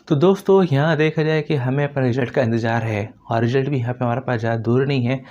तो दोस्तों यहाँ देखा जाए कि हमें अपने रिजल्ट का इंतज़ार है और रिजल्ट भी यहाँ पे हमारे पास ज़्यादा दूर नहीं है।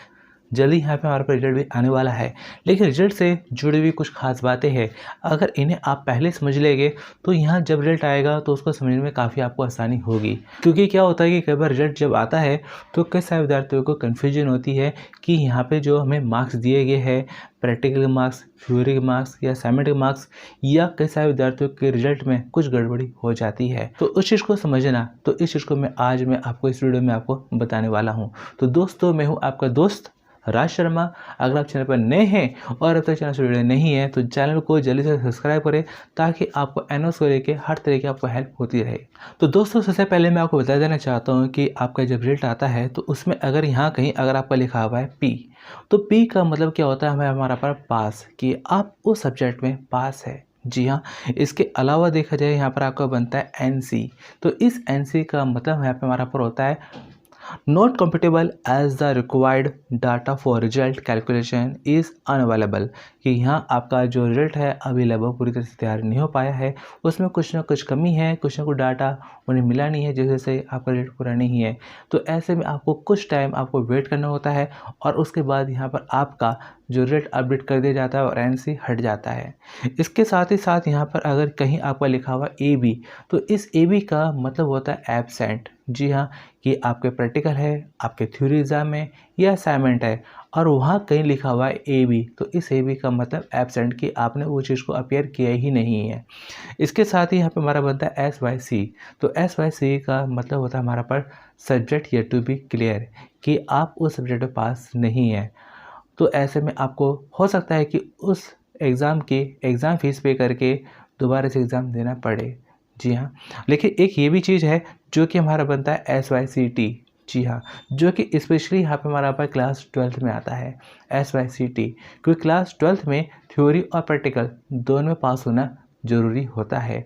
जल्दी यहाँ पे हमारे पास रिजल्ट भी आने वाला है। लेकिन रिजल्ट से जुड़ी हुई कुछ ख़ास बातें हैं, अगर इन्हें आप पहले समझ लेंगे तो यहाँ जब रिजल्ट आएगा तो उसको समझने में काफ़ी आपको आसानी होगी। क्योंकि क्या होता है कि कई बार रिजल्ट जब आता है तो कई सारे विद्यार्थियों को कन्फ्यूजन होती है कि यहाँ पे जो हमें मार्क्स दिए गए हैं, प्रैक्टिकल मार्क्स, थ्योरी के मार्क्स या असाइनमेंट के मार्क्स, या कई सारे विद्यार्थियों के रिजल्ट में कुछ गड़बड़ी हो जाती है। तो उस चीज़ को समझना, तो इस चीज़ को मैं आपको इस वीडियो में आपको बताने वाला हूँ। तो दोस्तों मैं हूँ आपका दोस्त राज शर्मा। अगर आप चैनल पर नए हैं और अब तक चैनल से जुड़े नहीं हैं तो चैनल को जल्दी से सब्सक्राइब करें ताकि आपको एनओस को लेकर हर तरह की आपको हेल्प होती रहे। तो दोस्तों सबसे पहले मैं आपको बता देना चाहता हूं कि आपका जब रिजल्ट आता है तो उसमें अगर यहाँ कहीं अगर आपका लिखा हुआ है पी, तो पी का मतलब क्या होता है, हमें हमारा पर पास, कि आप उस सब्जेक्ट में पास है। जी हाँ, इसके अलावा देखा जाए यहाँ पर आपका बनता है एनसी। तो इस एनसी का मतलब यहाँ पे हमारा पर होता है not compatible as the required data for result calculation is unavailable, कि यहाँ आपका जो रिजल्ट है अभी लगभग पूरी तरह से तैयार नहीं हो पाया है, उसमें कुछ ना कुछ कमी है, कुछ ना कुछ डाटा उन्हें मिला नहीं है, जिस वजह से आपका रिजल्ट पूरा नहीं है। तो ऐसे में आपको कुछ टाइम आपको वेट करना होता है और उसके बाद यहाँ पर आपका जो रिजल्ट अपडेट कर दिया जाता है और एनसी हट जाता है। इसके साथ ही साथ यहाँ पर अगर कहीं आपका लिखा हुआ ए बी, तो इस ए बी का मतलब होता है एब्सेंट। जी हाँ, कि आपके प्रैक्टिकल है, आपके थ्योरी एग्जाम है या असाइनमेंट है और वहाँ कहीं लिखा हुआ है ए बी, तो इस ए बी का मतलब एब्सेंट, कि आपने वो चीज़ को अपेयर किया ही नहीं है। इसके साथ ही यहाँ पे हमारा बनता है एस वाई सी। तो एस वाई सी का मतलब होता है हमारा पर subject yet to be clear, कि आप उस सब्जेक्ट में पास नहीं है। तो ऐसे में आपको हो सकता है कि उस एग्ज़ाम की एग्ज़ाम फ़ीस पे करके दोबारा से एग्ज़ाम देना पड़े। जी हाँ, लेकिन एक ये भी चीज़ है जो कि हमारा बनता है एस वाई सी टी। जी हाँ, जो कि स्पेशली यहाँ पे हमारा पर क्लास 12th में आता है एस वाई सी टी, क्योंकि क्लास 12th में थ्योरी और प्रैक्टिकल दोनों में पास होना ज़रूरी होता है।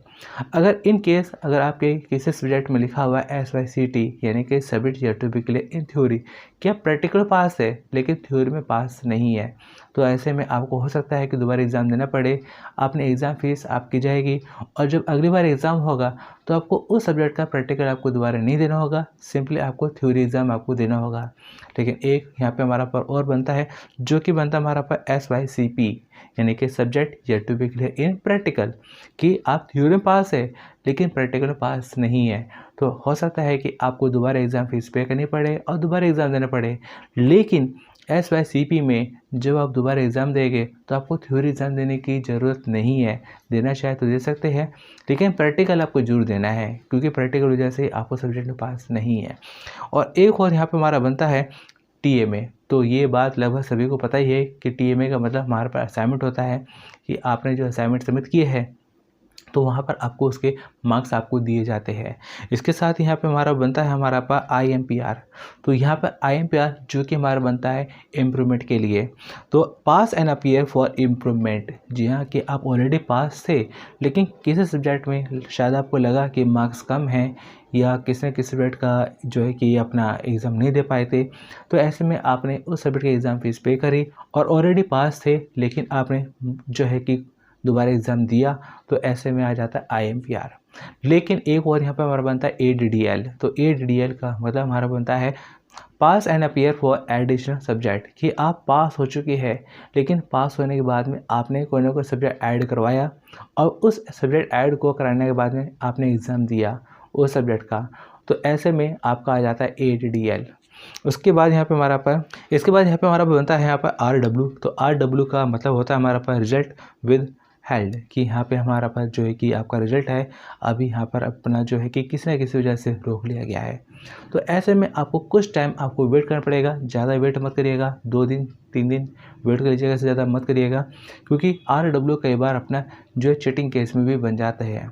अगर इन केस अगर आपके किसी सब्जेक्ट में लिखा हुआ है एस वाई सी टी, यानी कि subject yet to be clear in theory, क्या प्रैक्टिकल पास है लेकिन थ्योरी में पास नहीं है, तो ऐसे में आपको हो सकता है कि दोबारा एग्ज़ाम देना पड़े। आपने एग्ज़ाम फीस आपकी जाएगी और जब अगली बार एग्ज़ाम होगा तो आपको उस सब्जेक्ट का प्रैक्टिकल आपको दोबारा नहीं देना होगा, सिंपली आपको थ्योरी एग्ज़ाम आपको देना होगा। लेकिन एक यहाँ पे हमारा पर और बनता है जो कि बनता है हमारा पर एस वाई सी पी, यानी कि subject yet to be clear in practical, कि आप थ्योरी में पास है लेकिन प्रैक्टिकल में पास नहीं है। तो हो सकता है कि आपको दोबारा एग्ज़ाम फीस पे करनी पड़े और दोबारा एग्ज़ाम देना पड़े। लेकिन एस वाई सी पी में जब आप दोबारा एग्ज़ाम देंगे तो आपको थ्योरी एग्ज़ाम देने की ज़रूरत नहीं है, देना चाहे तो दे सकते हैं, लेकिन प्रैक्टिकल आपको जरूर देना है, क्योंकि प्रैक्टिकल वजह से आपको सब्जेक्ट में पास नहीं है। और एक और यहाँ पे हमारा बनता है टी एम ए। तो ये बात लगभग सभी को पता ही है कि टी एम ए का मतलब हमारे पास असाइनमेंट होता है, कि आपने जो असाइनमेंट सबमिट किए हैं तो वहाँ पर आपको उसके मार्क्स आपको दिए जाते हैं। इसके साथ ही यहाँ पे हमारा बनता है हमारा पास आई एम पी आर। तो यहाँ पर आई एम पी आर जो कि हमारा बनता है इम्प्रूवमेंट के लिए। तो पास एंड अपीयर फॉर इम्प्रूवमेंट, जी हाँ, कि आप ऑलरेडी पास थे लेकिन किसी सब्जेक्ट में शायद आपको लगा कि मार्क्स कम हैं या किसी न किसी सब्जेक्ट का जो है कि अपना एग्ज़ाम नहीं दे पाए थे, तो ऐसे में आपने उस सब्जेक्ट की एग्ज़ाम फीस पे करी और ऑलरेडी पास थे लेकिन आपने जो है कि दोबारा एग्ज़ाम दिया, तो ऐसे में आ जाता है IMPR। लेकिन एक और यहाँ पे हमारा बनता है ADDL। तो ADDL का मतलब हमारा बनता है pass and appear for additional subject, कि आप पास हो चुके हैं लेकिन पास होने के बाद में आपने कोई ना कोई सब्जेक्ट ऐड करवाया और उस सब्जेक्ट ऐड को कराने के बाद में आपने एग्ज़ाम दिया उस सब्जेक्ट का, तो ऐसे में आपका आ जाता है ADDL। उसके बाद यहाँ पे हमारा पर इसके बाद यहाँ पे हमारा बनता है यहाँ पर RW। तो RW का मतलब होता है हमारा पर रिजल्ट विद हेल्ड, कि यहाँ पे हमारा पास जो है कि आपका रिजल्ट है अभी यहाँ पर अपना जो है कि किसी न किसी वजह से रोक लिया गया है। तो ऐसे में आपको कुछ टाइम आपको वेट करना पड़ेगा, ज़्यादा वेट मत करिएगा, 2 दिन 3 दिन वेट कर लीजिएगा, इससे ज़्यादा मत करिएगा, क्योंकि RW कई बार अपना जो है चीटिंग केस में भी बन जाता है।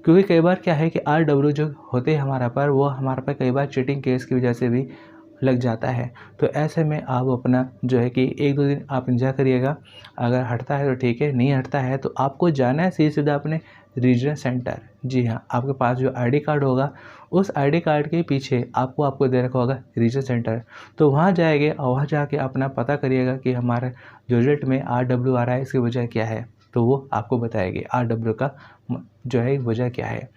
क्योंकि कई बार क्या है कि RW जो होते हैं हमारा पर, वो हमारे पर कई बार चीटिंग केस की वजह से भी लग जाता है। तो ऐसे में आप अपना जो है कि 1-2 दिन आप इंतज़ार करिएगा, अगर हटता है तो ठीक है, नहीं हटता है तो आपको जाना है सीधा अपने रीजनल सेंटर। जी हाँ, आपके पास जो आईडी कार्ड होगा उस आईडी कार्ड के पीछे आपको दे रखा होगा रीजनल सेंटर। तो वहाँ जाएंगे और वहाँ जाके अपना पता करिएगा कि हमारे जो रिजल्ट में RW आ रहा है इसकी वजह क्या है, तो वो आपको बताएगी RW का जो है वजह क्या है।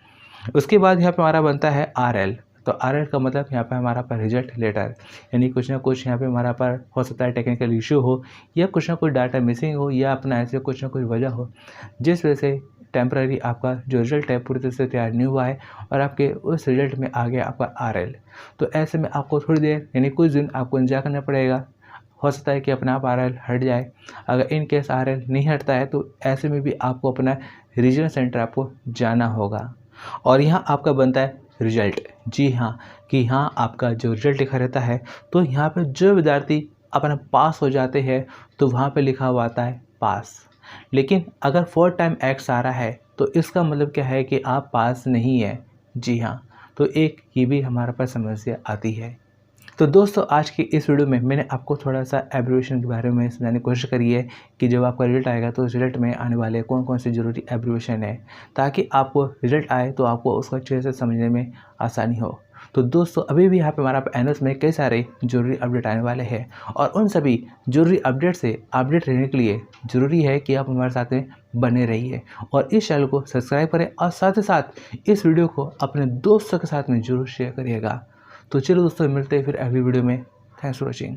उसके बाद यहाँ पे हमारा बनता है RL। तो RL का मतलब यहाँ पे हमारा पर रिजल्ट लेटर, यानी कुछ ना कुछ यहाँ पे हमारा पर हो सकता है टेक्निकल इशू हो या कुछ ना कुछ डाटा मिसिंग हो या अपना ऐसे कुछ ना कुछ वजह हो जिस वजह से टेम्पररी आपका जो रिजल्ट है पूरी तरह से तैयार नहीं हुआ है और आपके उस रिजल्ट में आ गया आपका RL। तो ऐसे में आपको थोड़ी देर यानी कुछ दिन आपको इंतजार करना पड़ेगा। हो सकता है कि अपने आप RL हट जाए। अगर इन केस RL नहीं हटता है तो ऐसे में भी आपको अपना रीजनल सेंटर आपको जाना होगा और यहाँ आपका बनता है रिजल्ट। जी हाँ, कि हाँ आपका जो रिजल्ट लिखा रहता है तो यहाँ पे जो विद्यार्थी अपना पास हो जाते हैं तो वहाँ पे लिखा हुआ आता है पास। लेकिन अगर 4 टाइम X आ रहा है तो इसका मतलब क्या है कि आप पास नहीं है। जी हाँ, तो एक ये भी हमारे पास समस्या आती है। तो दोस्तों आज की इस वीडियो में मैंने आपको थोड़ा सा एब्रीविएशन के बारे में समझाने की कोशिश करी है कि जब आपका रिजल्ट आएगा तो उस रिजल्ट में आने वाले कौन कौन से ज़रूरी एब्रीविएशन है ताकि आपको रिजल्ट आए तो आपको उसको अच्छे से समझने में आसानी हो। तो दोस्तों अभी भी यहाँ पे हमारा एनएस में कई सारे जरूरी अपडेट आने वाले हैं और उन सभी जरूरी अपडेट से अपडेट रहने के लिए ज़रूरी है कि आप हमारे साथ में बने रहिए और इस चैनल को सब्सक्राइब करें और साथ ही साथ इस वीडियो को अपने दोस्तों के साथ में जरूर शेयर करिएगा। तो चलो दोस्तों मिलते हैं फिर अगली वीडियो में। Thanks for watching.